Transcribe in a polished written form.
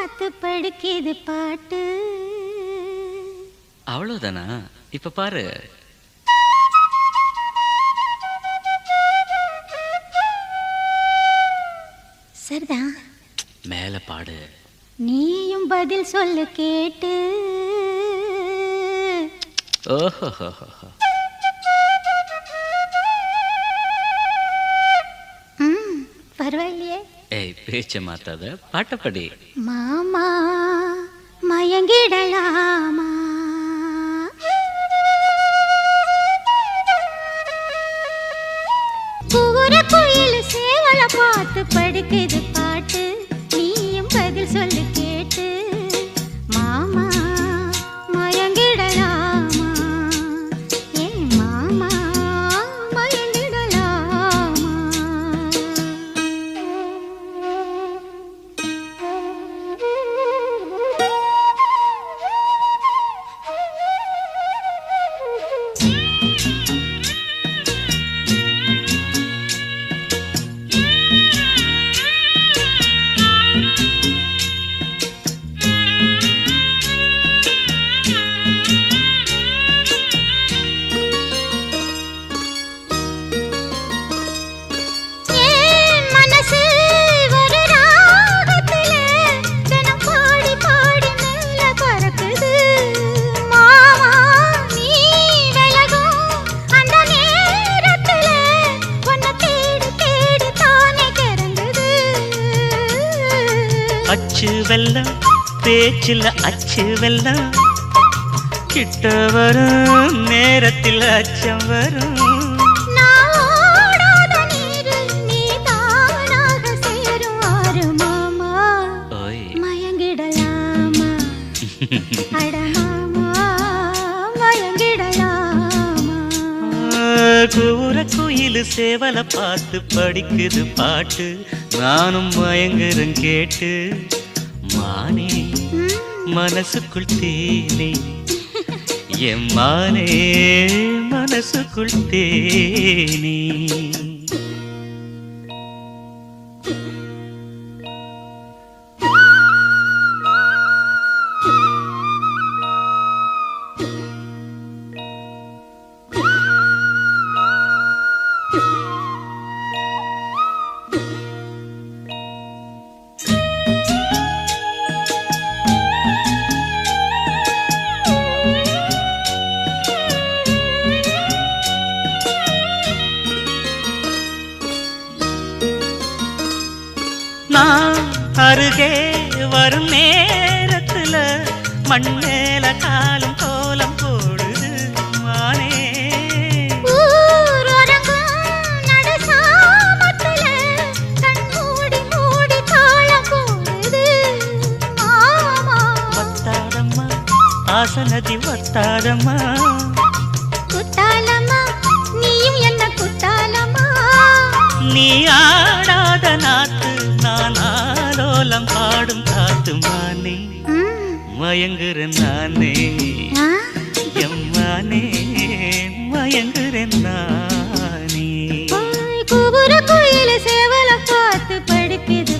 பார்த்து படிக்குது பாட்டு. அவ்வளவுதானா? இப்ப பாரு. சரிதான். மேல பாடு. நீயும் பதில் சொல்லு கேட்டு. ஓஹோ, பரவாயில்லையே. ஏய், பேச்ச மாத்தாத, பாட்டப்படி. மாமா மயங்கிடலாமா? கூற கோயில் சேவல பார்த்து படுக்குது பாட்டு. நீயும் பதில் சொல்லு கேட்டு. மாமா மயங்கிடலாமா? ஏன் மாமா மயங்கிடலாமா? அச்சு வெல்லம் பேச்சில் அச்சு வெல்லம் கிட்ட வரும் நேரத்தில் அச்சம் வரும். மயங்கிடலாமா? கூற குயில் சேவல பார்த்து படிக்குது பாட்டு. நானும் மயங்குறேன் கேட்டு. மானே மனசுக்குள் தேனே, என் மானே மனசுக்குள் தேனே. நான் அருகே வரும் நேரத்துல மண்ணேல காலும் கோலம் போடுது மானே. ஒத்தாதம்மா ஆசனதி ஒத்தாதம்மா. குத்தாலம்மா நீயும் என்ன குத்தாலம்மா? நீ ஆடாத நாத்து நான் ஆலோலம் பாடும் காத்து மானே. மயங்குறேன் நானே எம்மானே, மயங்குறேன் நானே. கூற கோயில சேவல பார்த்து படுக்குது